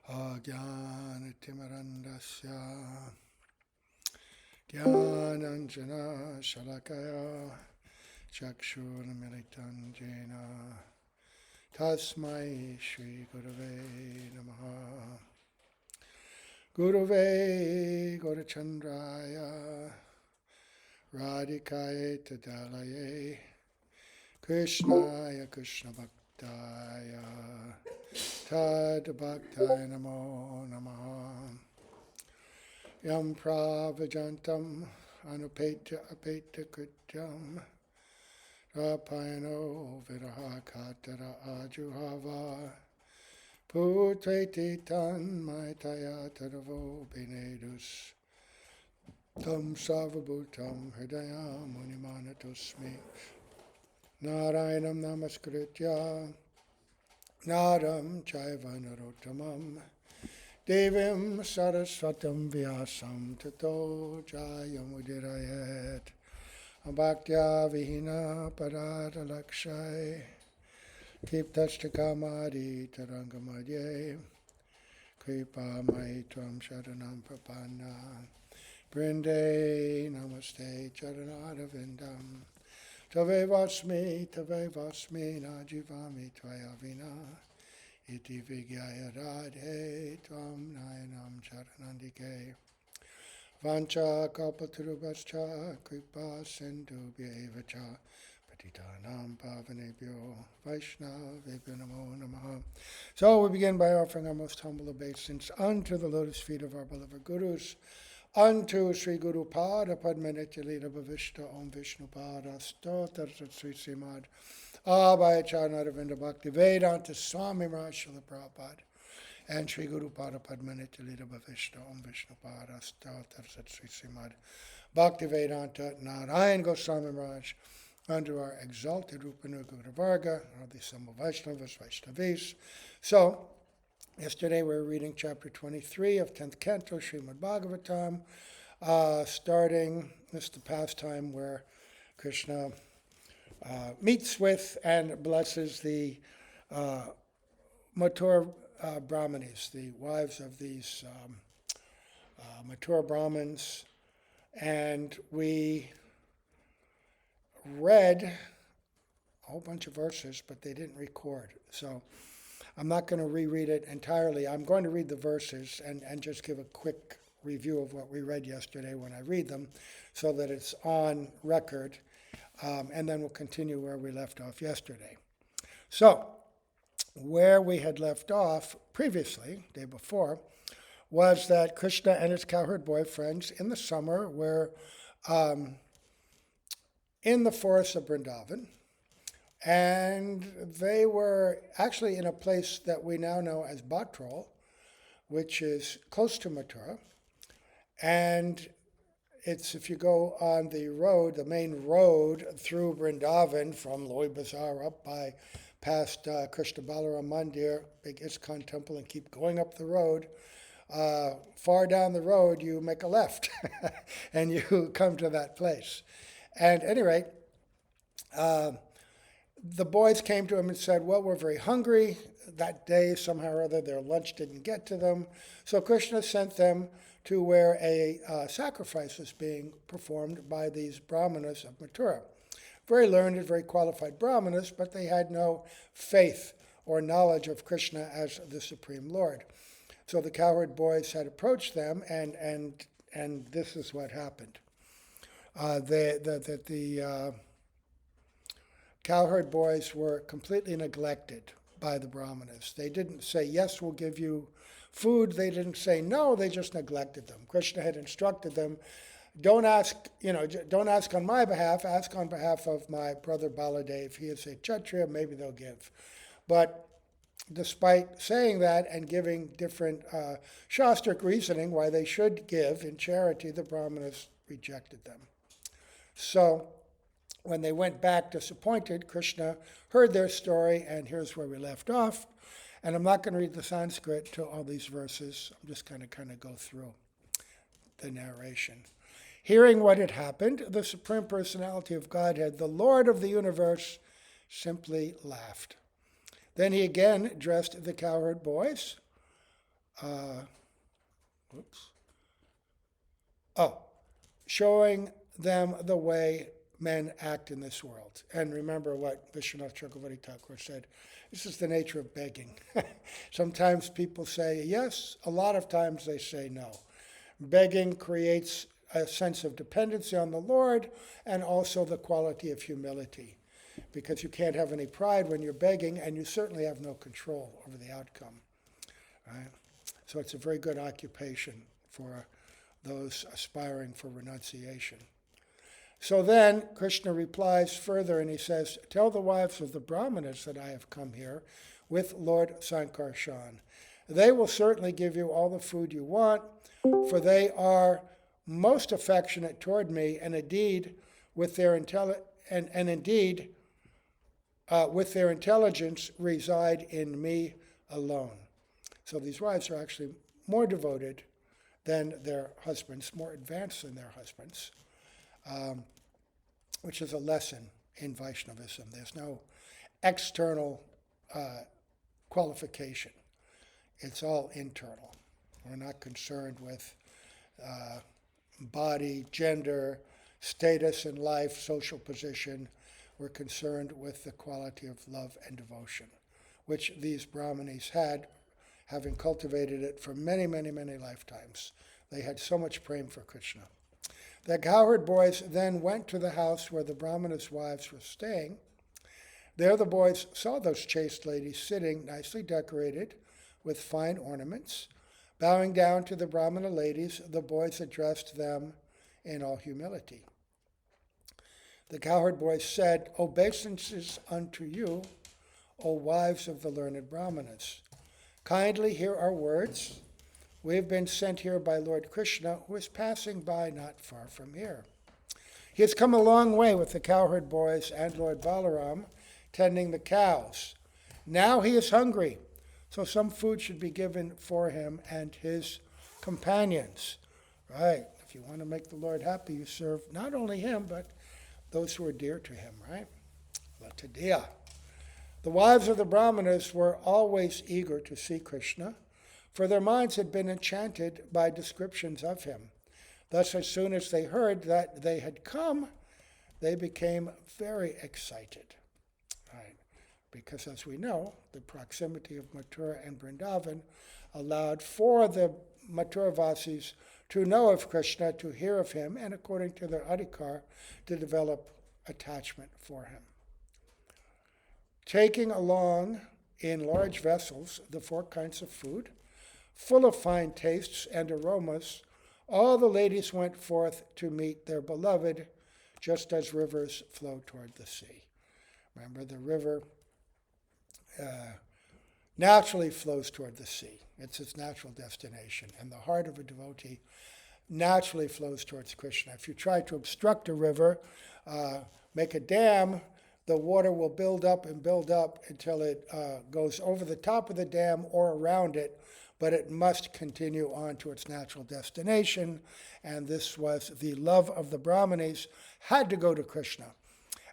Ajnanatimirandasya Jnananjana Shalakaya Chakshurmilitan Jena Tasmai Shri Gurave Namaha Gurave Gaurachandraya Radhikaye Tadalaye Krishnaya Krishna Bhaktaya Tad Bhaktaya Namo Namaha Yam Pravajantam Anupetya Apetya Krityam Rapayano Viraha Katara Ajuhava Putreti Tan Maitaya Tadavo Benedus Tam Savabhutam Hridaya Munimanatosmi Narayanam Namaskritya Naram Chaiva Narottamam Devim Saraswatam Vyasam Tato Jayamudirayat Bhaktya Vihina Parada Lakshai Kiptashtakamadi Tarangamadye Kripa Mai Tvam Sharanam Prapanna Brinde Namaste Charanara Vindam Tave Vasmi Najivami Tvayavina Iti Vigyaya Radhe Tvam Nayanam Charanandike Vancha Kalpatarubhascha Kripa Sindhubhya Evacha Patitanam Pavanebhyo Vaishnavebhyo Namo Namaha. So we begin by offering our most humble obeisance unto the lotus feet of our beloved Gurus, unto Sri Guru Pada Padmanitya Lila Bhavishta Om Vishnu Pada Stotar Sri Srimad Abhayacharya Ravinda Bhakti Vedanta Swami Rashila Prabhupada and Sri Guru Pada Padmanitya Lila Bhavishta Om Vishnu Pada Stotar Sri Srimad Bhakti Vedanta Narayan Goswami Maharaj under our exalted Rupanuga Varga, all the Sama Vaishnavas, Vaishnavis. So, yesterday we were reading chapter 23 of 10th Canto, Srimad Bhagavatam, starting, this is the pastime where Krishna meets with and blesses the Mathura Brahmanis, the wives of these Mathura Brahmins, and we read a whole bunch of verses, but they didn't record. So I'm not going to reread it entirely. I'm going to read the verses and just give a quick review of what we read yesterday when I read them so that it's on record, and then we'll continue where we left off yesterday. So, where we had left off previously, day before, was that Krishna and his cowherd boyfriends in the summer were in the forests of Vrindavan, and they were actually in a place that we now know as Bhatrol, which is close to Mathura. And it's, if you go on the road, the main road through Vrindavan from Loi Bazaar up by past Krishna Balaram Mandir, big ISKCON temple, and keep going up the road, far down the road you make a left and you come to that place. And at any rate, the boys came to him and said, well, we're very hungry. That day, somehow or other, their lunch didn't get to them. So Krishna sent them to where a sacrifice was being performed by these brahmanas of Mathura. Very learned, very qualified brahmanas, but they had no faith or knowledge of Krishna as the Supreme Lord. So the cowherd boys had approached them, and this is what happened. The cowherd boys were completely neglected by the brahmanas. They didn't say, yes, we'll give you food. They didn't say no, they just neglected them. Krishna had instructed them, don't ask on my behalf, ask on behalf of my brother Baladev. He is a Kshatriya, maybe they'll give. But despite saying that and giving different Shastric reasoning why they should give in charity, the brahmanas rejected them. So when they went back disappointed, Krishna heard their story, and here's where we left off. And I'm not going to read the Sanskrit to all these verses. I'm just going to kind of go through the narration. Hearing what had happened, the Supreme Personality of Godhead, the Lord of the universe, simply laughed. Then he again addressed the cowherd boys, oops. Oh, showing them the way men act in this world. And remember what Vishwanath Chakravarti Thakur said. This is the nature of begging. Sometimes people say yes, a lot of times they say no. Begging creates a sense of dependency on the Lord and also the quality of humility, because you can't have any pride when you're begging, and you certainly have no control over the outcome. Right? So it's a very good occupation for those aspiring for renunciation. So then Krishna replies further, and he says, "Tell the wives of the Brahmanas that I have come here with Lord Sankarshan. They will certainly give you all the food you want, for they are most affectionate toward me, and indeed with their with their intelligence reside in me alone." So these wives are actually more devoted than their husbands, more advanced than their husbands, which is a lesson in Vaishnavism. There's no external qualification. It's all internal. We're not concerned with body, gender, status in life, social position. We're concerned with the quality of love and devotion, which these Brahmanis had, having cultivated it for many, many, many lifetimes. They had so much prema for Krishna. The cowherd boys then went to the house where the Brahmanas' wives were staying. There the boys saw those chaste ladies sitting, nicely decorated with fine ornaments. Bowing down to the Brahmana ladies, the boys addressed them in all humility. The cowherd boys said, "Obeisances unto you, O wives of the learned Brahmanas. Kindly hear our words. We have been sent here by Lord Krishna, who is passing by not far from here. He has come a long way with the cowherd boys and Lord Balaram, tending the cows. Now he is hungry, so some food should be given for him and his companions." Right. If you want to make the Lord happy, you serve not only him, but those who are dear to him, right? Latadiya. The wives of the Brahmanas were always eager to see Krishna, for their minds had been enchanted by descriptions of him. Thus, as soon as they heard that they had come, they became very excited. Right? Because, as we know, the proximity of Mathura and Vrindavan allowed for the Mathuravasis to know of Krishna, to hear of him, and according to their adhikar, to develop attachment for him. Taking along in large vessels the 4 kinds of food, full of fine tastes and aromas, all the ladies went forth to meet their beloved, just as rivers flow toward the sea. Remember, the river naturally flows toward the sea. It's its natural destination. And the heart of a devotee naturally flows towards Krishna. If you try to obstruct a river, make a dam, the water will build up until it goes over the top of the dam or around it, but it must continue on to its natural destination. And this was the love of the Brahmanis, had to go to Krishna.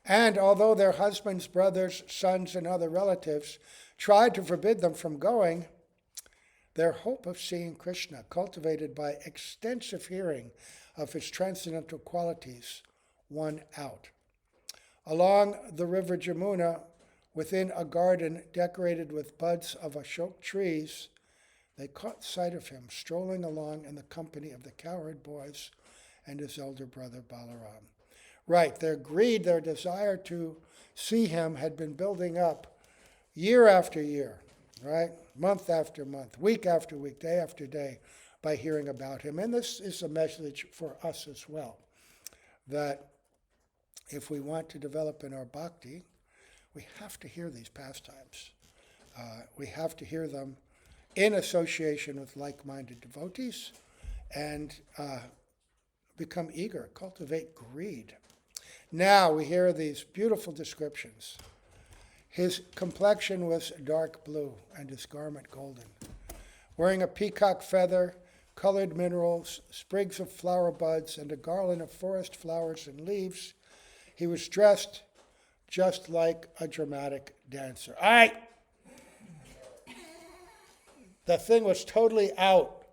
And although their husbands, brothers, sons, and other relatives tried to forbid them from going, their hope of seeing Krishna, cultivated by extensive hearing of his transcendental qualities, won out. Along the river Jamuna, within a garden decorated with buds of ashok trees, they caught sight of him strolling along in the company of the cowherd boys and his elder brother Balaram. Right, their greed, their desire to see him had been building up year after year, right? Month after month, week after week, day after day, by hearing about him. And this is a message for us as well, that if we want to develop in our bhakti, we have to hear these pastimes. We have to hear them in association with like-minded devotees and become eager, cultivate greed. Now we hear these beautiful descriptions. His complexion was dark blue and his garment golden. Wearing a peacock feather, colored minerals, sprigs of flower buds, and a garland of forest flowers and leaves, he was dressed just like a dramatic dancer. All right. The thing was totally out.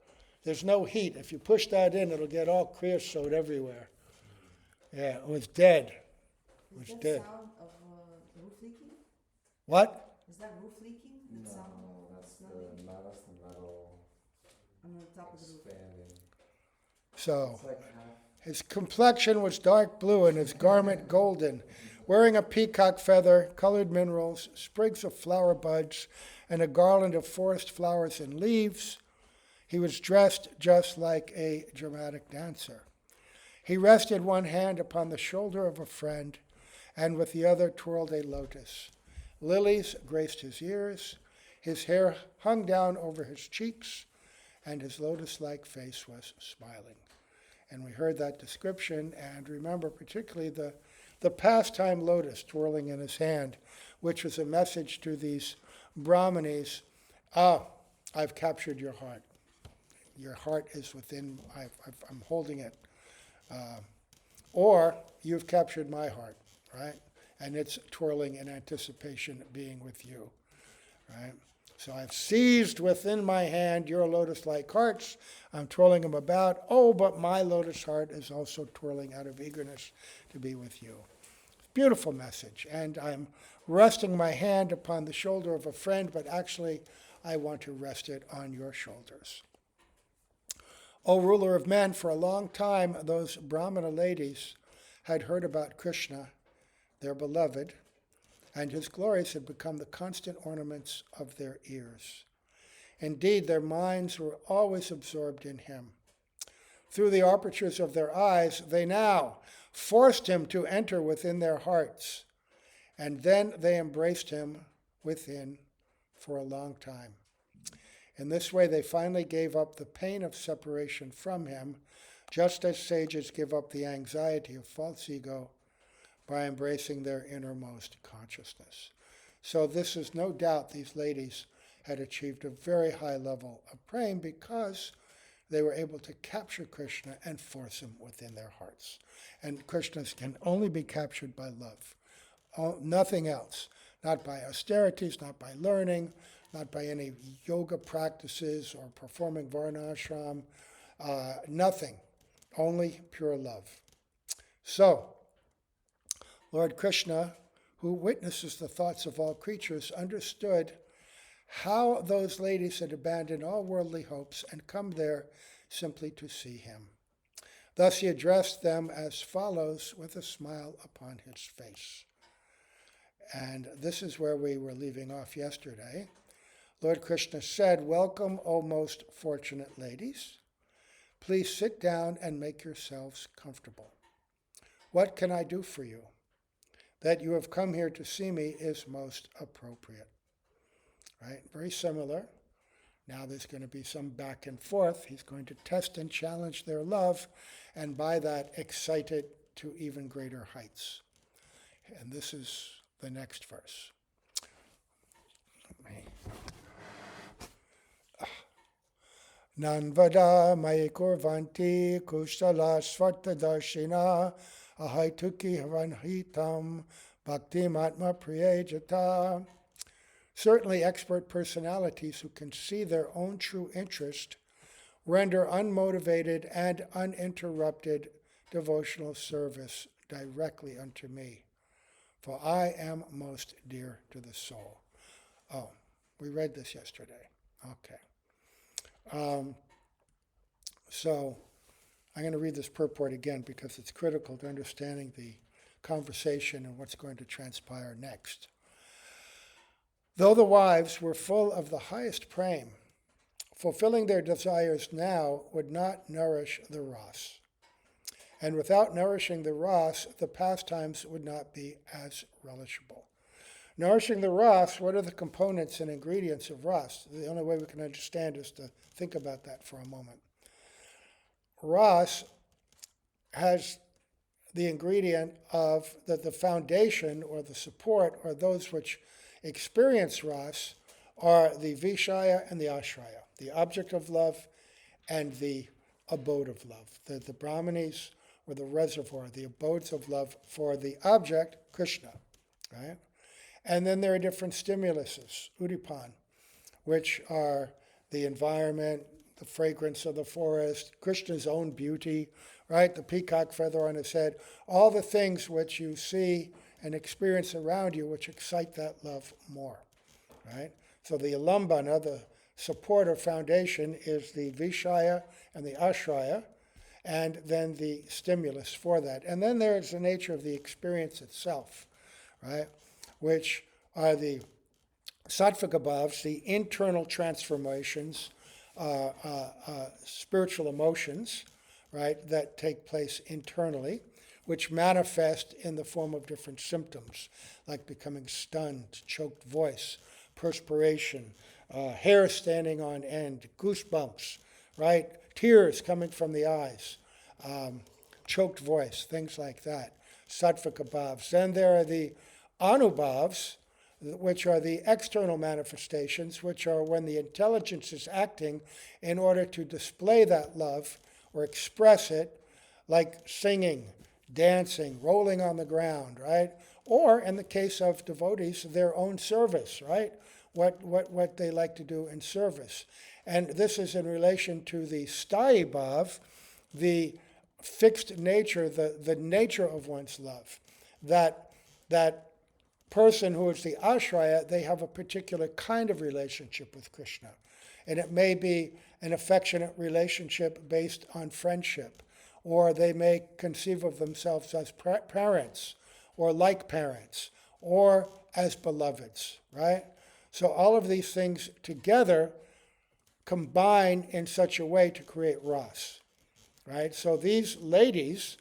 There's no heat. If you push that in, it'll get all creosote everywhere. Yeah, it was dead. It was dead. Sound of roof leaking? What? Is that roof leaking? No, Sound that's the metal on the top of the roof. expanding. So, It's like half. his complexion was dark blue and his garment golden, wearing a peacock feather, colored minerals, sprigs of flower buds, and a garland of forest flowers and leaves. He was dressed just like a dramatic dancer. He rested one hand upon the shoulder of a friend, and with the other twirled a lotus. Lilies graced his ears, his hair hung down over his cheeks, and his lotus-like face was smiling. And we heard that description, and remember particularly the pastime lotus twirling in his hand, which was a message to these Brahmanis, I've captured your heart. Your heart is within, I'm holding it. Or you've captured my heart, right? And it's twirling in anticipation of being with you, right? So I've seized within my hand your lotus-like hearts. I'm twirling them about. Oh, but my lotus heart is also twirling out of eagerness to be with you. Beautiful message. And I'm resting my hand upon the shoulder of a friend, but actually I want to rest it on your shoulders. O ruler of men, for a long time those Brahmana ladies had heard about Krishna, their beloved, and his glories had become the constant ornaments of their ears. Indeed, their minds were always absorbed in him. Through the apertures of their eyes, they now forced him to enter within their hearts, and then they embraced him within for a long time. In this way, they finally gave up the pain of separation from him, just as sages give up the anxiety of false ego by embracing their innermost consciousness. So this is no doubt these ladies had achieved a very high level of prema because they were able to capture Krishna and force him within their hearts. And Krishna can only be captured by love, nothing else. Not by austerities, not by learning, not by any yoga practices or performing varnashram, nothing, only pure love. So, Lord Krishna, who witnesses the thoughts of all creatures, understood how those ladies had abandoned all worldly hopes and come there simply to see him. Thus he addressed them as follows with a smile upon his face. And this is where we were leaving off yesterday. Lord Krishna said, "Welcome, O most fortunate ladies. Please sit down and make yourselves comfortable. What can I do for you? That you have come here to see me is most appropriate." Right? Very similar. Now there's going to be some back and forth. He's going to test and challenge their love, and by that excite it to even greater heights. And this is the next verse. Nanvada mai kurvanti kushala svartadarshina ahaituki haranhitam bhaktimatma priyajata. Certainly expert personalities who can see their own true interest render unmotivated and uninterrupted devotional service directly unto me, for I am most dear to the soul. Oh, we read this yesterday. Okay. So I'm going to read this purport again because it's critical to understanding the conversation and what's going to transpire next. Though the wives were full of the highest prema, fulfilling their desires now would not nourish the ras. And without nourishing the ras, the pastimes would not be as relishable. Nourishing the ras, what are the components and ingredients of ras? The only way we can understand is to think about that for a moment. Ras has the ingredient of that the foundation or the support or those which experience ras are the vishaya and the ashraya, the object of love and the abode of love. The Brahmanis were the reservoir, the abodes of love for the object, Krishna, right? And then there are different stimuluses, udipan, which are the environment, the fragrance of the forest, Krishna's own beauty, right? The peacock feather on his head, all the things which you see and experience around you which excite that love more, right? So the alambana, the support or foundation, is the vishaya and the ashraya, and then the stimulus for that. And then there is the nature of the experience itself, right? Which are the sattvika bhavs, the internal transformations, spiritual emotions, right, that take place internally, which manifest in the form of different symptoms, like becoming stunned, choked voice, perspiration, hair standing on end, goosebumps, right, tears coming from the eyes, choked voice, things like that, sattvika bhavs. Then there are the anubhavs, which are the external manifestations, which are when the intelligence is acting in order to display that love or express it, like singing, dancing, rolling on the ground, right? Or, in the case of devotees, their own service, right? What they like to do in service. And this is in relation to the sthayi bhav, the fixed nature, the nature of one's love. That person who is the ashraya, they have a particular kind of relationship with Krishna. And it may be an affectionate relationship based on friendship, or they may conceive of themselves as parents, or like parents, or as beloveds, right? So all of these things together combine in such a way to create ras, right? So these ladies,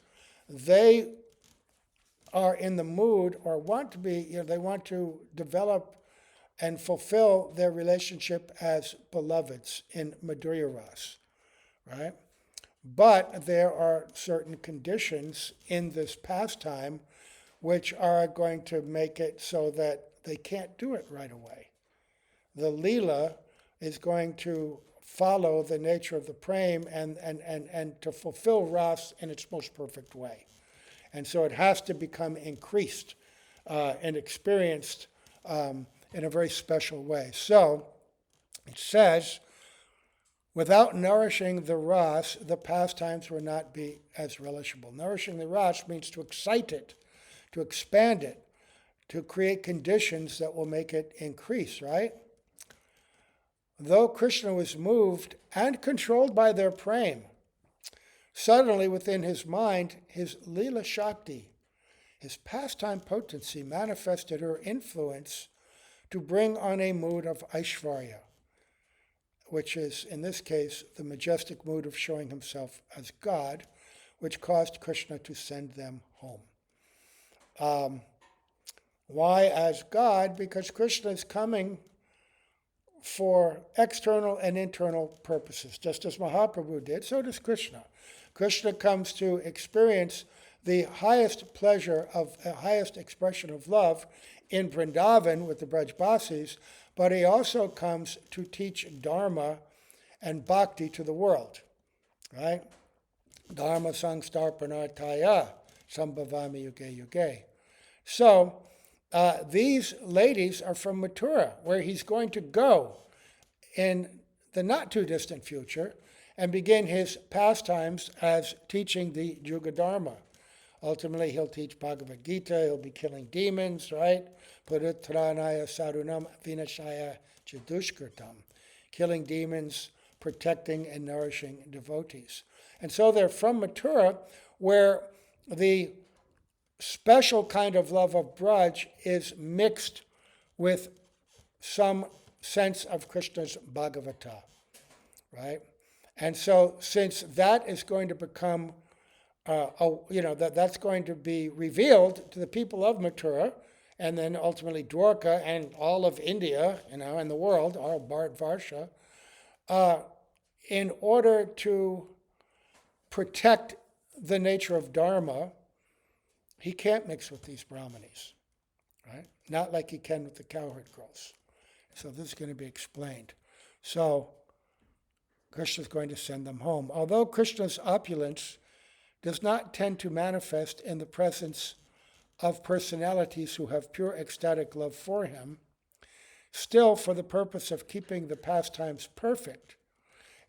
they are in the mood or want to be, they want to develop and fulfill their relationship as beloveds in Madhurya Ras, right? But there are certain conditions in this pastime which are going to make it so that they can't do it right away. The Lila is going to follow the nature of the prema and to fulfill Ras in its most perfect way. And so it has to become increased and experienced in a very special way. So it says, without nourishing the ras, the pastimes will not be as relishable. Nourishing the ras means to excite it, to expand it, to create conditions that will make it increase, right? Though Krishna was moved and controlled by their prema, suddenly within his mind, his Lila-sakti, his pastime potency, manifested her influence to bring on a mood of Aishvarya, which is, in this case, the majestic mood of showing himself as God, which caused Krishna to send them home. Why as God? Because Krishna is coming for external and internal purposes. Just as Mahaprabhu did, so does Krishna. Krishna comes to experience the highest pleasure of the highest expression of love in Vrindavan with the Brajbasis, but he also comes to teach Dharma and Bhakti to the world, right? Dharma sangstarpanartaya sambhavami yuge yuge. So these ladies are from Mathura, where he's going to go in the not too distant future and begin his pastimes as teaching the Juga Dharma. Ultimately, he'll teach Bhagavad Gita, he'll be killing demons, right? Puritranaya sarunam vinashaya chidushkritam. Killing demons, protecting and nourishing devotees. And so they're from Mathura, where the special kind of love of Braj is mixed with some sense of Krishna's Bhagavata, right? And so since that is going to become, that's going to be revealed to the people of Mathura, and then ultimately Dwarka and all of India, and the world, all Bharat Varsha, in order to protect the nature of Dharma, he can't mix with these Brahmanis, right? Not like he can with the cowherd girls. So this is going to be explained. So Krishna is going to send them home. Although Krishna's opulence does not tend to manifest in the presence of personalities who have pure ecstatic love for him, Still, for the purpose of keeping the pastimes perfect,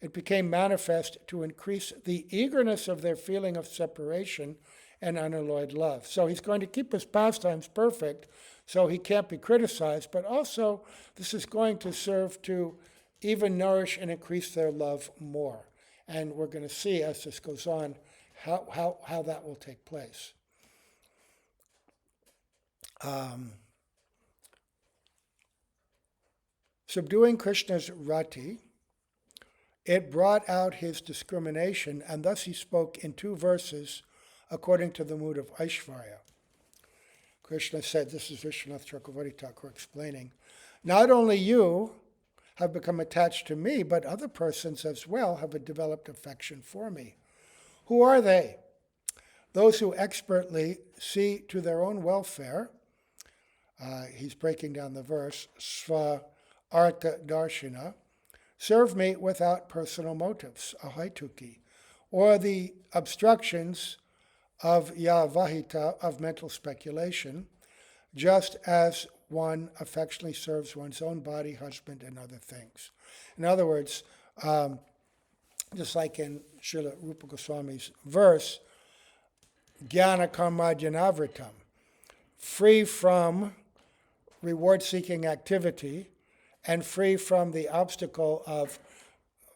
it became manifest to increase the eagerness of their feeling of separation and unalloyed love. So he's going to keep his pastimes perfect, so he can't be criticized, but also this is going to serve to even nourish and increase their love more. And we're going to see as this goes on how that will take place. Subduing Krishna's rati, it brought out his discrimination, and thus he spoke in 2 verses according to the mood of Aishvarya. Krishna said, this is Vishwanath Chakravarti Thakur explaining, not only you have become attached to me, but other persons as well have a developed affection for me. Who are they? Those who expertly see to their own welfare, he's breaking down the verse, sva artha darshina, serve me without personal motives, ahaituki, or the obstructions of yavahita, of mental speculation, just as one affectionately serves one's own body, husband, and other things. In other words, just like in Srila Rupa Goswami's verse, jnana karma janavritam, free from reward-seeking activity and free from the obstacle of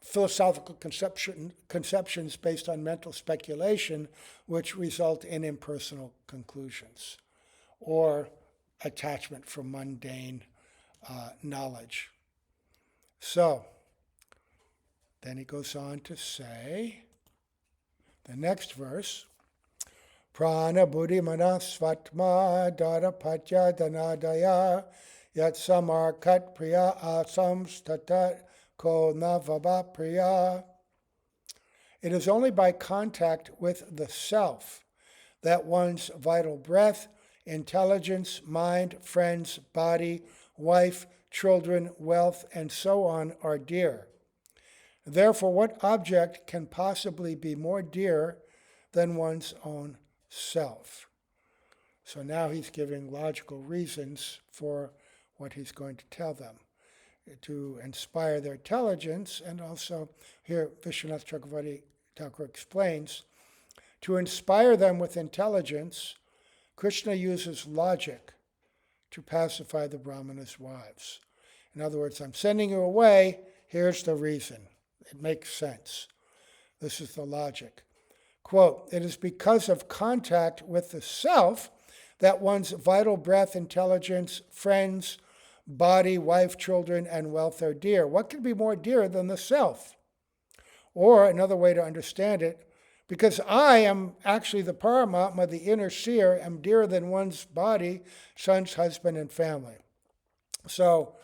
philosophical conceptions based on mental speculation, which result in impersonal conclusions or attachment from mundane knowledge. So, then he goes on to say, the next verse, prana buddhi manas svatma dara patya danadaya yat samarkat priya asams tatat ko navaba priya. It is only by contact with the self that one's vital breath, intelligence, mind, friends, body, wife, children, wealth, and so on are dear. Therefore, what object can possibly be more dear than one's own self? So now he's giving logical reasons for what he's going to tell them to inspire their intelligence, and also here Vishwanath Chakravarti Thakur explains, to inspire them with intelligence, Krishna uses logic to pacify the Brahmanas' wives. In other words, I'm sending you away, here's the reason. It makes sense. This is the logic. Quote, it is because of contact with the self that one's vital breath, intelligence, friends, body, wife, children, and wealth are dear. What could be more dear than the self? Or another way to understand it, because I am actually the Paramatma, the inner seer, am dearer than one's body, sons, husband, and family. So,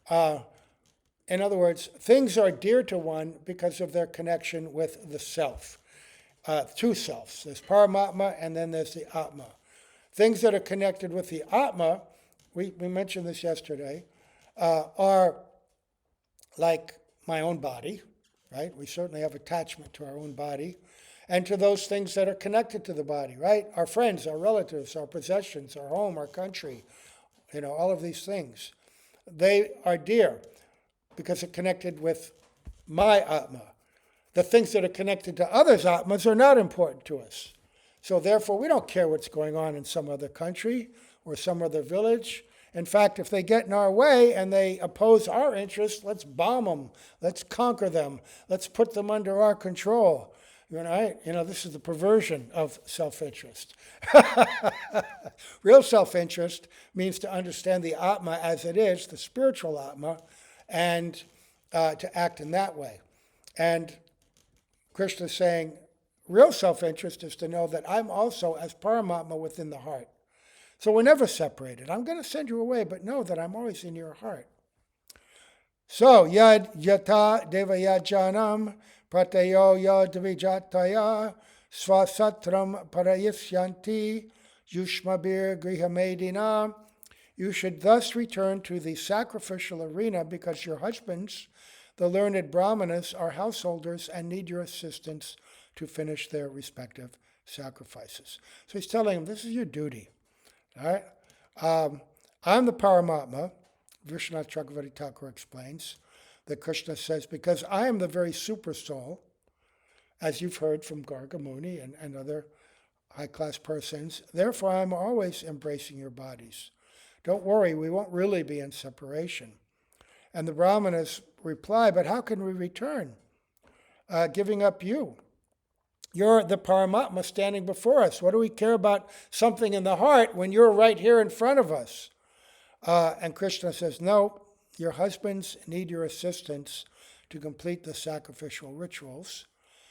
in other words, things are dear to one because of their connection with the self. 2 selves. There's Paramatma and then there's the Atma. Things that are connected with the Atma, we mentioned this yesterday, are like my own body, right? We certainly have attachment to our own body, and to those things that are connected to the body, right? Our friends, our relatives, our possessions, our home, our country, all of these things. They are dear because they're connected with my Atma. The things that are connected to others' Atmas are not important to us. So therefore, we don't care what's going on in some other country or some other village. In fact, if they get in our way and they oppose our interests, let's bomb them. Let's conquer them. Let's put them under our control. This is the perversion of self-interest. Real self-interest means to understand the Atma as it is, the spiritual Atma, and to act in that way. And Krishna is saying, real self-interest is to know that I'm also as Paramatma within the heart. So we're never separated. I'm going to send you away, but know that I'm always in your heart. So, yad yata devayajanam pratayo yad vijataya svasatram parayisyanti yushmabir grihamedina. You should thus return to the sacrificial arena because your husbands, the learned Brahmanas, are householders and need your assistance to finish their respective sacrifices. So he's telling them, this is your duty. All right? I'm the Paramatma. Vishwanath Chakravarti Thakur explains that Krishna says, because I am the very super soul, as you've heard from Garga Muni and other high-class persons, therefore I'm always embracing your bodies. Don't worry, we won't really be in separation. And the Brahmanas reply, but how can we return, giving up you? You're the Paramatma standing before us. What do we care about something in the heart when you're right here in front of us? And Krishna says, no, your husbands need your assistance to complete the sacrificial rituals,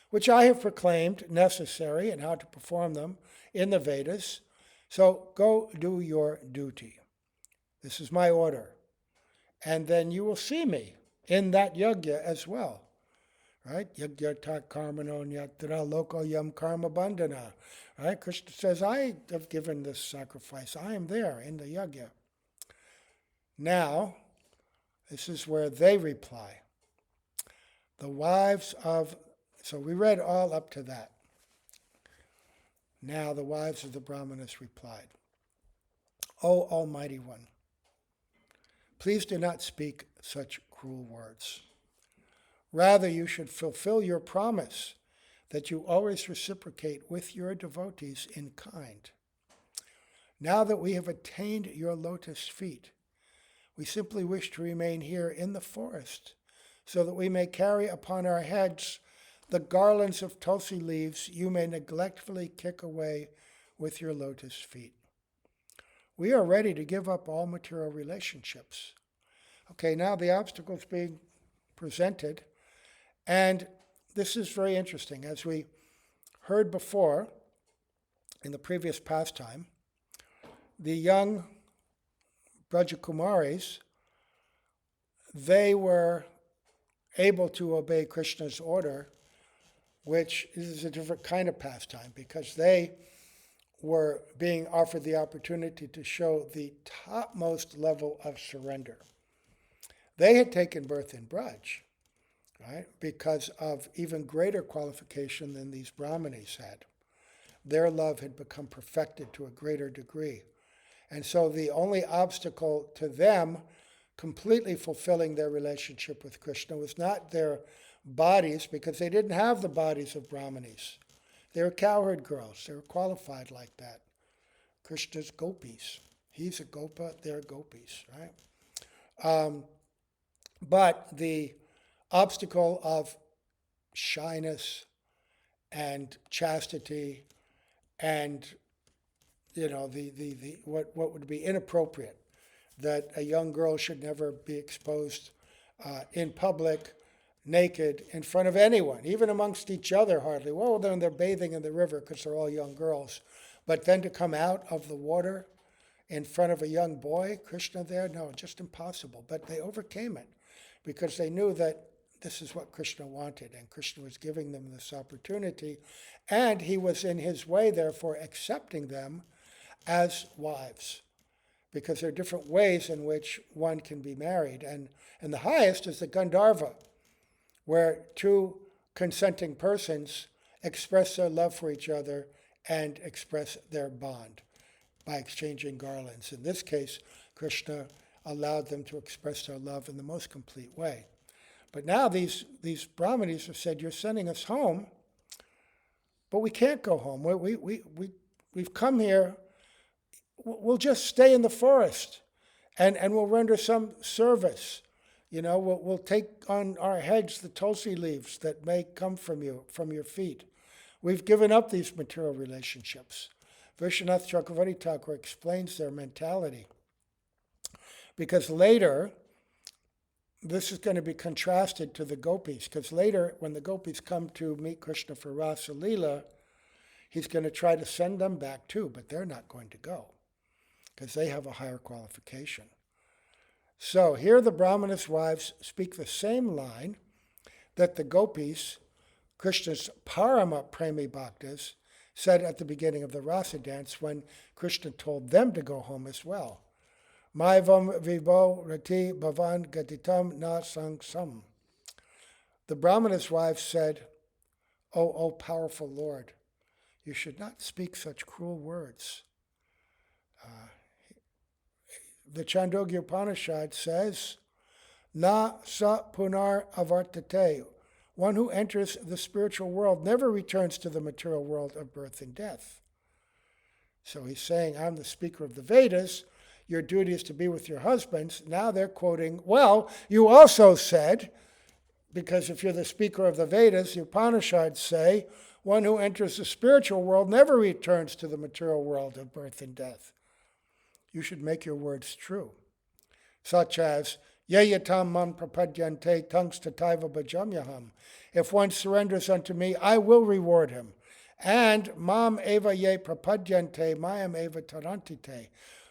which I have proclaimed necessary and how to perform them in the Vedas. So go do your duty. This is my order. And then you will see me in that yajna as well. Right? Yagyata karmano nyatra loko yam karma bandhana. Right? Krishna says, I have given this sacrifice. I am there in the yajna. Now, this is where they reply. The wives of, so we read all up to that. Now the wives of the Brahmanas replied, O Almighty One, please do not speak such cruel words. Rather, you should fulfill your promise that you always reciprocate with your devotees in kind. Now that we have attained your lotus feet, we simply wish to remain here in the forest so that we may carry upon our heads the garlands of tulsi leaves you may neglectfully kick away with your lotus feet. We are ready to give up all material relationships. Okay, now the obstacles being presented. And this is very interesting. As we heard before in the previous pastime, the young Brajakumaris, they were able to obey Krishna's order, which is a different kind of pastime because they were being offered the opportunity to show the topmost level of surrender. They had taken birth in Braj, right, because of even greater qualification than these Brahmanis had. Their love had become perfected to a greater degree. And so the only obstacle to them completely fulfilling their relationship with Krishna was not their bodies, because they didn't have the bodies of Brahmanis. They were cowherd girls. They were qualified like that. Krishna's gopis. He's a gopa, they're gopis, right? But the obstacle of shyness and chastity and what would be inappropriate, that a young girl should never be exposed in public, naked, in front of anyone, even amongst each other hardly. Well, then they're bathing in the river because they're all young girls. But then to come out of the water in front of a young boy, Krishna there, no, just impossible. But they overcame it because they knew that this is what Krishna wanted, and Krishna was giving them this opportunity, and he was in his way, therefore, accepting them as wives, because there are different ways in which one can be married, and the highest is the Gandharva, where two consenting persons express their love for each other and express their bond by exchanging garlands. In this case, Krishna allowed them to express their love in the most complete way. But now these Brahmanis have said, you're sending us home, but we can't go home. We've come here. We'll just stay in the forest and we'll render some service. We'll take on our heads the tulsi leaves that may come from you, from your feet. We've given up these material relationships. Vishwanath Chakravarti Thakur explains their mentality. Because later, this is going to be contrasted to the gopis, because later, when the gopis come to meet Krishna for Rasa Lila, he's going to try to send them back too, but they're not going to go, because they have a higher qualification. So here the Brahmanas' wives speak the same line that the gopis, Krishna's parama premi bhaktas, said at the beginning of the Rasa dance when Krishna told them to go home as well. Maivam vibo rati bhavan gatitam na sangsam. The Brahmanas' wives said, O powerful Lord, you should not speak such cruel words. the Chandogya Upanishad says, Na sa punar avartate. One who enters the spiritual world never returns to the material world of birth and death. So he's saying, I'm the speaker of the Vedas. Your duty is to be with your husbands. Now they're quoting, well, you also said, because if you're the speaker of the Vedas, the Upanishads say, one who enters the spiritual world never returns to the material world of birth and death. You should make your words true. Such as, Yayatam mam prapadyante tangs tataiva bhajamyaham. If one surrenders unto me, I will reward him. And mam eva ye prapadyante mayam eva tarantite.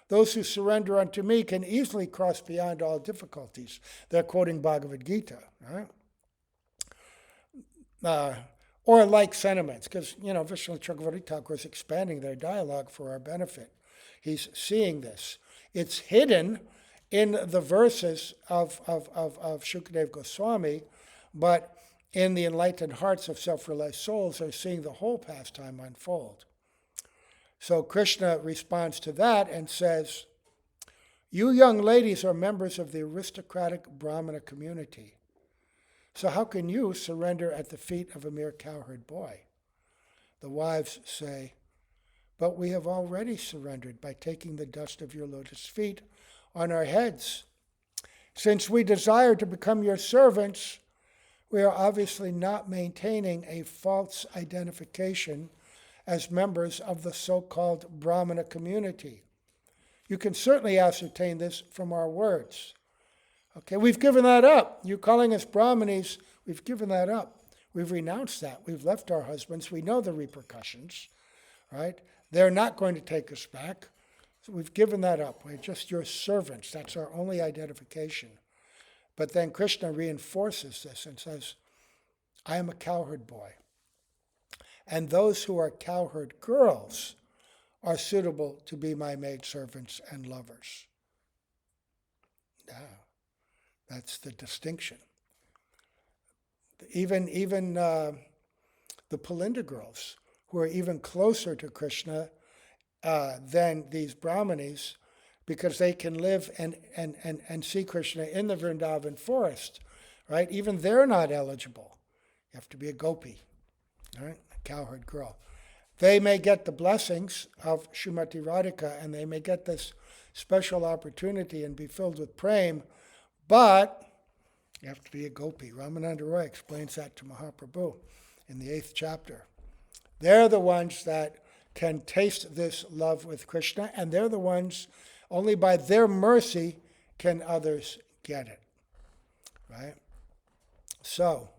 Those who surrender unto me can easily cross beyond all difficulties. They're quoting Bhagavad Gita, right? Or like sentiments, because, Vishnu Chakravarti Thakur is expanding their dialogue for our benefit. He's seeing this. It's hidden in the verses of Shukadev Goswami, but in the enlightened hearts of self-realized souls are seeing the whole pastime unfold. So Krishna responds to that and says, you young ladies are members of the aristocratic Brahmana community. So how can you surrender at the feet of a mere cowherd boy? The wives say, but we have already surrendered by taking the dust of your lotus feet on our heads. Since we desire to become your servants, we are obviously not maintaining a false identification as members of the so-called Brahmana community. You can certainly ascertain this from our words. Okay, we've given that up. You calling us Brahmanis, we've given that up. We've renounced that. We've left our husbands. We know the repercussions, right? They're not going to take us back. So we've given that up. We're just your servants. That's our only identification. But then Krishna reinforces this and says, I am a cowherd boy. And those who are cowherd girls are suitable to be my maidservants and lovers. Yeah, that's the distinction. Even the Palinda girls, who are even closer to Krishna than these Brahmanis, because they can live and see Krishna in the Vrindavan forest, right? Even they're not eligible. You have to be a gopi, right? A cowherd girl. They may get the blessings of Srimati Radhika, and they may get this special opportunity and be filled with prema, but you have to be a gopi. Ramananda Roy explains that to Mahaprabhu in the 8th chapter. They're the ones that can taste this love with Krishna, and they're the ones, only by their mercy can others get it, right? So,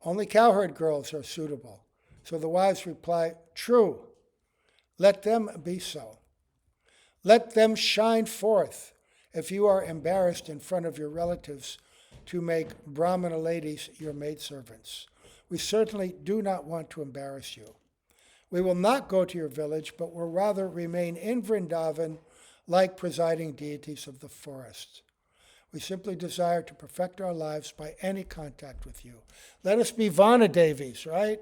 only cowherd girls are suitable. So the wives reply, true, let them be so. Let them shine forth. If you are embarrassed in front of your relatives to make Brahmana ladies your maidservants, we certainly do not want to embarrass you. We will not go to your village, but will rather remain in Vrindavan like presiding deities of the forest. We simply desire to perfect our lives by any contact with you. Let us be Vanadevis, right?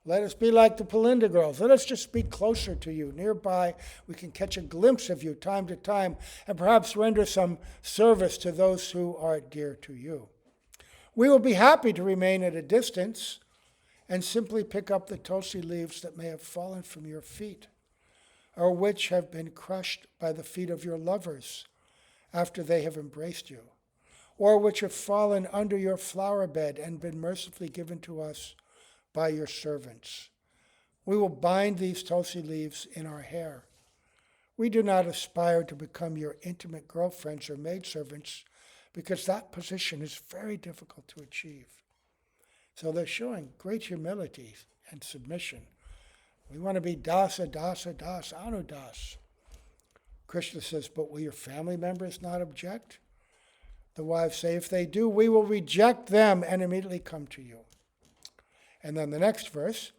Let us be like the Palinda girls. Let us just be closer to you. Nearby, we can catch a glimpse of you time to time and perhaps render some service to those who are dear to you. We will be happy to remain at a distance and simply pick up the tulsi leaves that may have fallen from your feet, or which have been crushed by the feet of your lovers after they have embraced you, or which have fallen under your flower bed and been mercifully given to us by your servants. We will bind these tulsi leaves in our hair. We do not aspire to become your intimate girlfriends or maidservants, because that position is very difficult to achieve. So they're showing great humility and submission. We want to be dasa, dasa, das, anudas. Krishna says, but will your family members not object? The wives say, if they do, we will reject them and immediately come to you. And then the next verse,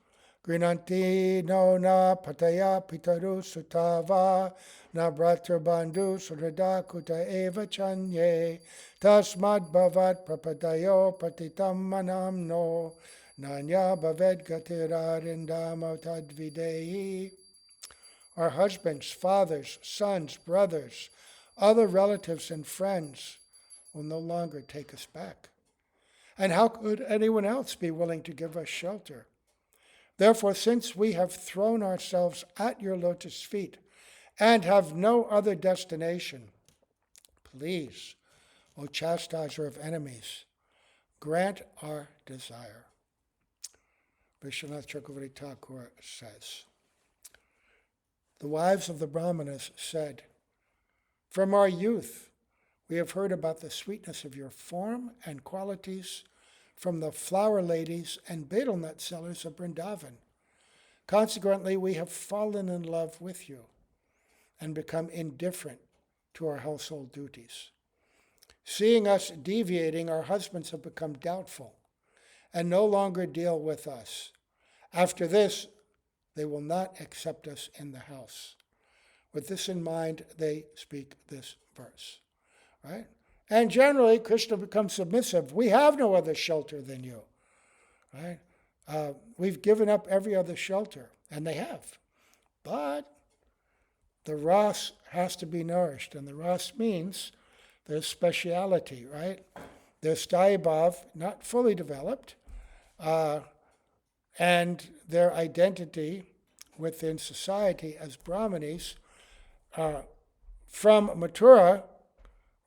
Grinanti no na pataya pitaru sutava na bratra bandhu surada kuta eva chanye tasmad bhavat prapadayo patitam manam no nanya bhaved gatirarindam tadvidehi. our husbands, fathers, sons, brothers, other relatives and friends will no longer take us back. And how could anyone else be willing to give us shelter? Therefore, since we have thrown ourselves at your lotus feet and have no other destination, please, O chastiser of enemies, grant our desire. Vishwanath Chakravarti Thakur says, the wives of the Brahmanas said, from our youth, we have heard about the sweetness of your form and qualities from the flower ladies and betel nut sellers of Vrindavan. Consequently, we have fallen in love with you and become indifferent to our household duties. Seeing us deviating, our husbands have become doubtful and no longer deal with us. After this, they will not accept us in the house. With this in mind, they speak this verse, right? And generally, Krishna becomes submissive. We have no other shelter than you, right? We've given up every other shelter, and they have. But the ras has to be nourished, and the ras means there's speciality, right? There's Daibhav, not fully developed, and their identity within society as Brahmanis from Mathura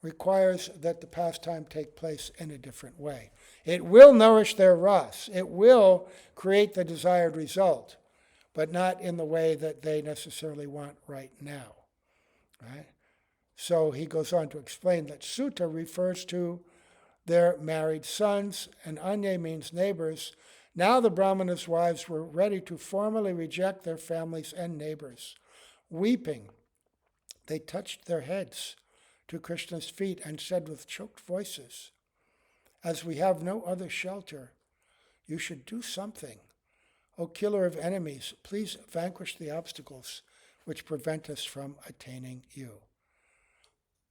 requires that the pastime take place in a different way. It will nourish their ras. It will create the desired result, but not in the way that they necessarily want right now. Right? So he goes on to explain that Sutta refers to their married sons, and Anye means neighbors. Now the Brahmanas' wives were ready to formally reject their families and neighbors. Weeping, they touched their heads to Krishna's feet and said with choked voices, as we have no other shelter, you should do something. O killer of enemies, please vanquish the obstacles which prevent us from attaining you.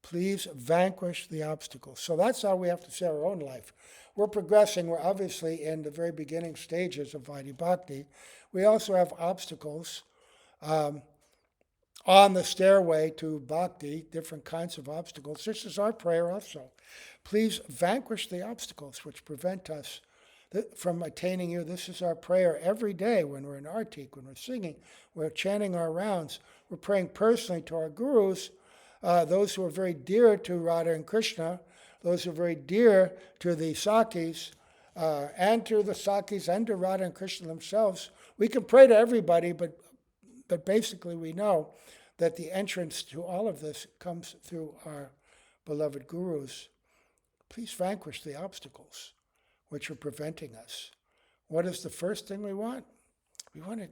Please vanquish the obstacles. So that's how we have to see our own life. We're progressing. We're obviously in the very beginning stages of Vaidhi Bhakti. We also have obstacles on the stairway to bhakti, different kinds of obstacles. This is our prayer also. Please vanquish the obstacles which prevent us from attaining you. This is our prayer every day when we're in Artik, when we're singing, we're chanting our rounds. We're praying personally to our gurus, those who are very dear to Radha and Krishna, those who are very dear to the Sakis, and to the Sakis and to Radha and Krishna themselves. We can pray to everybody, but basically we know that the entrance to all of this comes through our beloved gurus. Please vanquish the obstacles which are preventing us. What is the first thing we want? We want to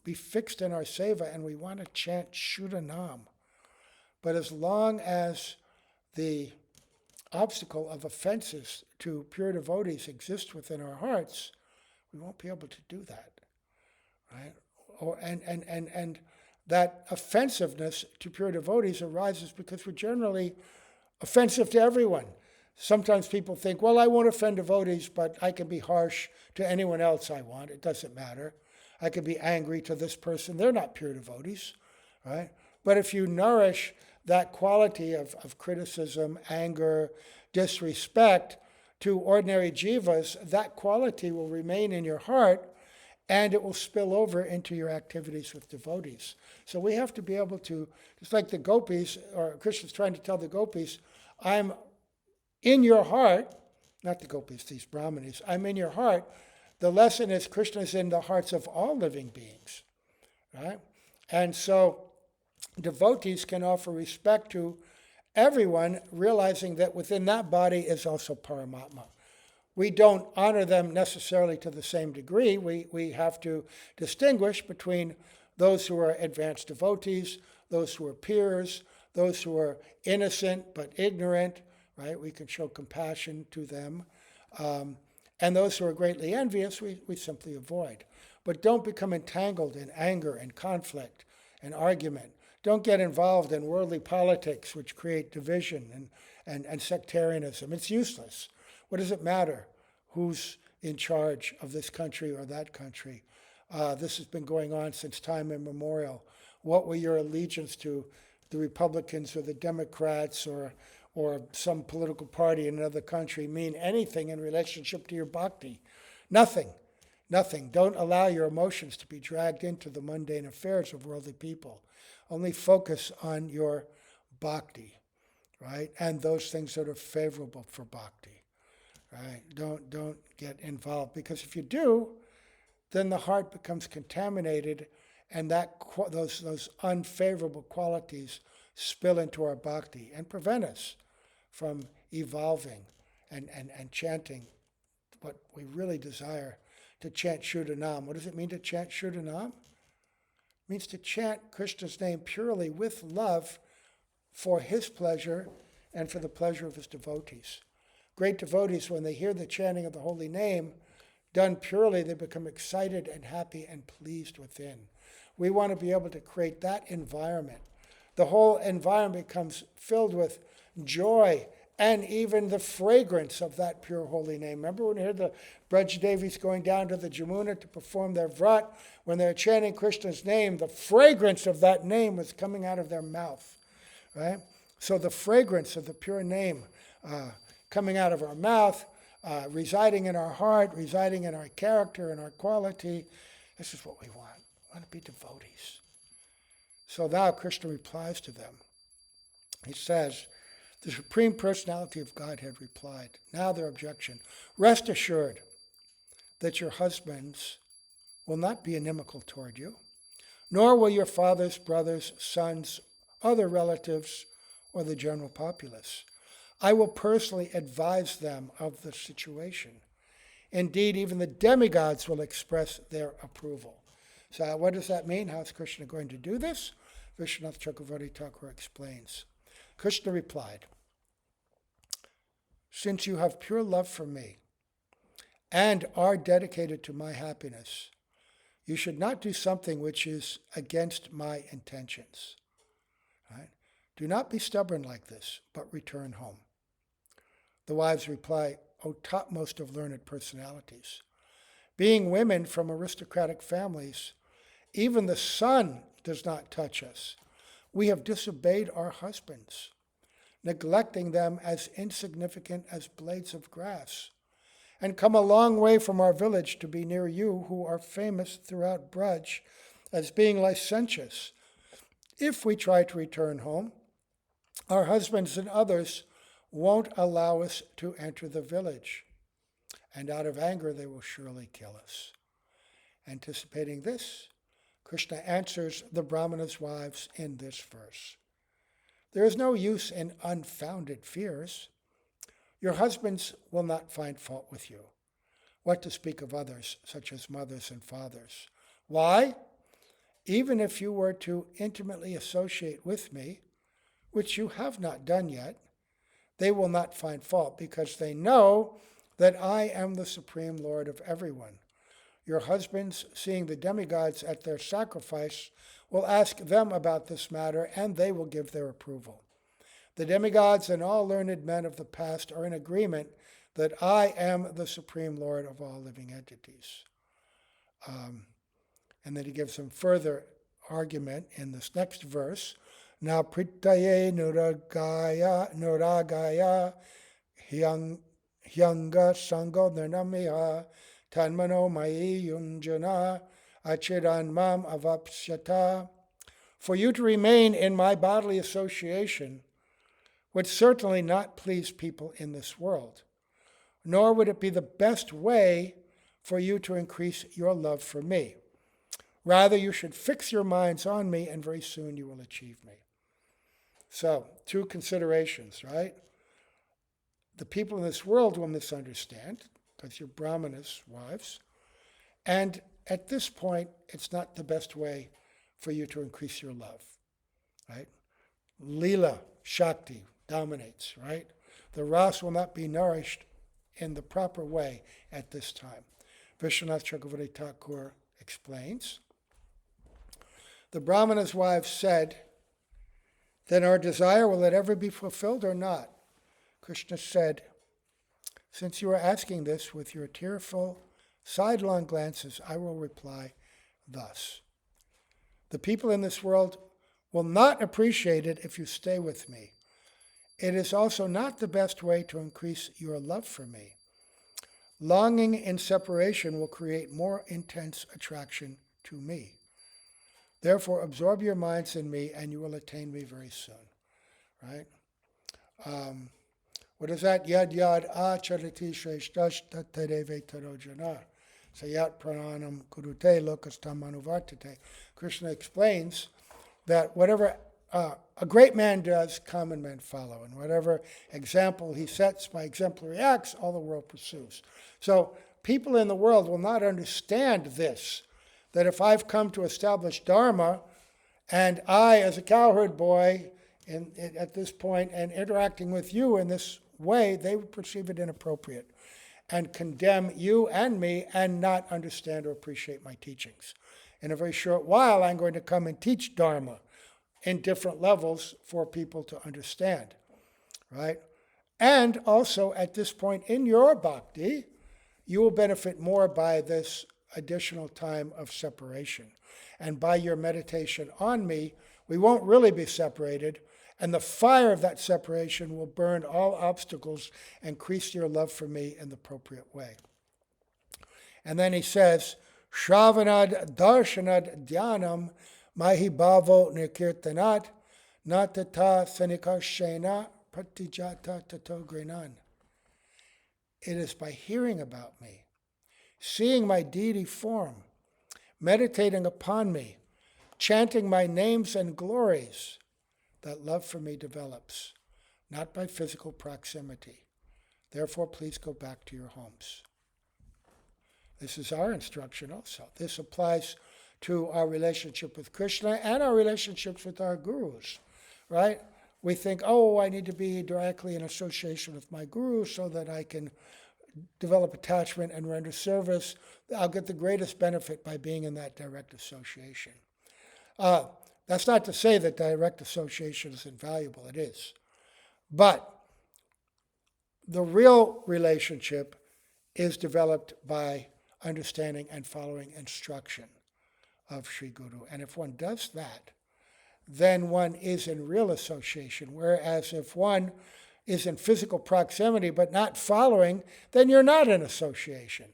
be fixed in our seva, and we want to chant Shuddhanam. But as long as the obstacle of offenses to pure devotees exists within our hearts, we won't be able to do that, right? And that offensiveness to pure devotees arises because we're generally offensive to everyone. Sometimes people think, well, I won't offend devotees, but I can be harsh to anyone else I want. It doesn't matter. I can be angry to this person. They're not pure devotees, right? But if you nourish that quality of criticism, anger, disrespect to ordinary jivas, that quality will remain in your heart, and it will spill over into your activities with devotees. So we have to be able to, just like the gopis, or Krishna's trying to tell the gopis, I'm in your heart, not the gopis, these Brahmanis, I'm in your heart. The lesson is Krishna is in the hearts of all living beings, right? And so devotees can offer respect to everyone, realizing that within that body is also Paramatma. We don't honor them necessarily to the same degree. We have to distinguish between those who are advanced devotees, those who are peers, those who are innocent but ignorant, right? We can show compassion to them. And those who are greatly envious, we simply avoid. But don't become entangled in anger and conflict and argument. Don't get involved in worldly politics, which create division and sectarianism. It's useless. What does it matter who's in charge of this country or that country? This has been going on since time immemorial. what will your allegiance to the Republicans or the Democrats or some political party in another country mean anything in relationship to your bhakti? Nothing. Nothing. Don't allow your emotions to be dragged into the mundane affairs of worldly people. Only focus on your bhakti, right? And those things that are favorable for bhakti, right? Don't get involved, because if you do, then the heart becomes contaminated, and those unfavorable qualities spill into our bhakti and prevent us from evolving and chanting what we really desire to chant Shuddhanam. What does it mean to chant Shuddhanam? It means to chant Krishna's name purely with love for his pleasure and for the pleasure of his devotees. Great devotees, when they hear the chanting of the holy name done purely, they become excited and happy and pleased within. We want to be able to create that environment. The whole environment becomes filled with joy and even the fragrance of that pure holy name. Remember when you heard the Braj Devis going down to the Jamuna to perform their vrat? When they were chanting Krishna's name, the fragrance of that name was coming out of their mouth, right? So the fragrance of the pure name coming out of our mouth, residing in our heart, residing in our character and our quality, this is what we want. We want to be devotees. So now Krishna replies to them. He says, the Supreme Personality of Godhead replied, now their objection, rest assured that your husbands will not be inimical toward you, nor will your fathers, brothers, sons, other relatives, or the general populace. I will personally advise them of the situation. Indeed, even the demigods will express their approval. So what does that mean? How is Krishna going to do this? Vishwanath Chakravarti Thakur explains. Krishna replied, since you have pure love for me and are dedicated to my happiness, you should not do something which is against my intentions. Right? Do not be stubborn like this, but return home. The wives reply, O topmost of learned personalities, being women from aristocratic families, even the sun does not touch us. We have disobeyed our husbands, neglecting them as insignificant as blades of grass, and come a long way from our village to be near you, who are famous throughout Braj as being licentious. If we try to return home, our husbands and others won't allow us to enter the village, and out of anger they will surely kill us. Anticipating this, Krishna answers the Brahmanas' wives in this verse. There is no use in unfounded fears. Your husbands will not find fault with you. What to speak of others, such as mothers and fathers? Why? Even if you were to intimately associate with me, which you have not done yet, they will not find fault, because they know that I am the Supreme Lord of everyone. Your husbands, seeing the demigods at their sacrifice, will ask them about this matter, and they will give their approval. The demigods and all learned men of the past are in agreement that I am the Supreme Lord of all living entities. And then he gives some further argument in this next verse. Na pritaye nuragaya hyanga sango nirnamiya tanmano mayi yunjana achiran mam avapsyata. For you to remain in my bodily association would certainly not please people in this world, nor would it be the best way for you to increase your love for me. Rather, you should fix your minds on me, and very soon you will achieve me. So, two considerations, right? The people in this world will misunderstand, because you're Brahmanas' wives, and at this point, it's not the best way for you to increase your love, right? Lila-sakti dominates, right? The ras will not be nourished in the proper way at this time. Vishwanath Chakravarti Thakur explains. The Brahmana's wives said, then our desire, will it ever be fulfilled or not? Krishna said, since you are asking this with your tearful, sidelong glances, I will reply thus. The people in this world will not appreciate it if you stay with me. It is also not the best way to increase your love for me. Longing in separation will create more intense attraction to me. Therefore, absorb your minds in me and you will attain me very soon. Right? What is that? Yad yad acharati shreshtash tattareve tarojana. Sayat prananam kurute lokastam anuvartate. Krishna explains that whatever a great man does, common men follow. And whatever example he sets by exemplary acts, all the world pursues. So people in the world will not understand this, that if I've come to establish Dharma, and I, as a cowherd boy, at this point, and interacting with you in this way, they would perceive it inappropriate and condemn you and me and not understand or appreciate my teachings. In a very short while, I'm going to come and teach Dharma in different levels for people to understand, right? And also, at this point in your bhakti, you will benefit more by this additional time of separation. And by your meditation on me, we won't really be separated, and the fire of that separation will burn all obstacles and increase your love for me in the appropriate way. And then he says, Shravanad darshanad dhyanam mahibhavo nikirtanat natata sanikashena pratijata tato grinan. It is by hearing about me, seeing my deity form, meditating upon me, chanting my names and glories, that love for me develops, not by physical proximity. Therefore, please go back to your homes. This is our instruction also. This applies to our relationship with Krishna and our relationships with our gurus, right? We think, oh, I need to be directly in association with my guru so that I can develop attachment and render service. I'll get the greatest benefit by being in that direct association. That's not to say that direct association is invaluable. It is. But the real relationship is developed by understanding and following instruction of Sri Guru. And if one does that, then one is in real association. Whereas if one is in physical proximity but not following, then you're not in association.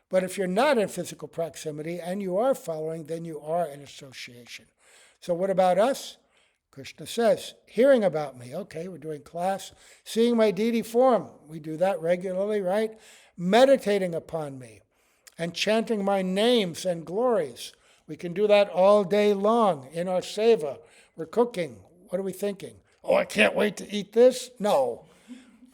But if you're not in physical proximity and you are following, then you are in association. So what about us? Krishna says, hearing about me. Okay, we're doing class. Seeing my deity form. We do that regularly, right? Meditating upon me and chanting my names and glories. We can do that all day long in our seva. We're cooking. What are we thinking? Oh, I can't wait to eat this? No.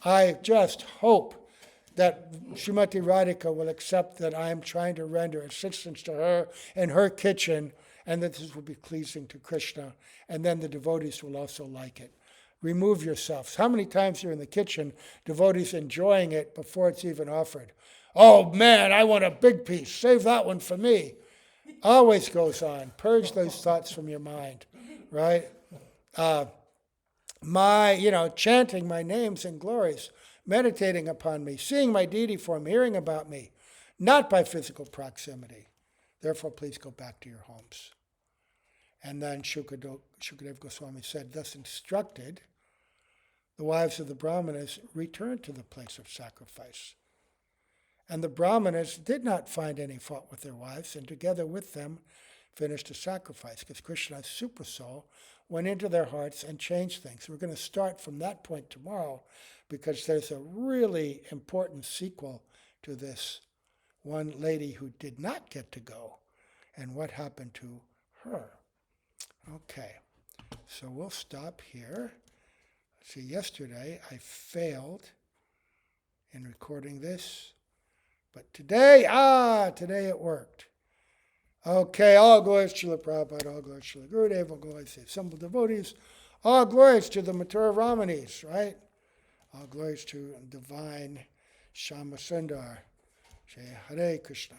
I just hope that Srimati Radhika will accept that I am trying to render assistance to her in her kitchen, and that this will be pleasing to Krishna, and then the devotees will also like it. Remove yourselves. How many times you're in the kitchen, devotees enjoying it before it's even offered? Oh man, I want a big piece. Save that one for me. Always goes on. Purge those thoughts from your mind, right? Chanting my names and glories, meditating upon me, seeing my deity form, hearing about me, not by physical proximity. Therefore, please go back to your homes. And then Shukadev Goswami said, thus instructed, the wives of the Brahmanas returned to the place of sacrifice. And the Brahmanas did not find any fault with their wives, and together with them finished the sacrifice, because Krishna's super soul went into their hearts and changed things. We're going to start from that point tomorrow, because there's a really important sequel to this. One lady who did not get to go, and what happened to her. Okay, so we'll stop here. See, yesterday I failed in recording this, but today it worked. Okay, all glories to Srila Prabhupada, all glories to Srila Gurudev, all glories to the assembled devotees, all glories to the Mathura Brahmanis, right? All glories to divine Shama Sundar. Hare Krishna.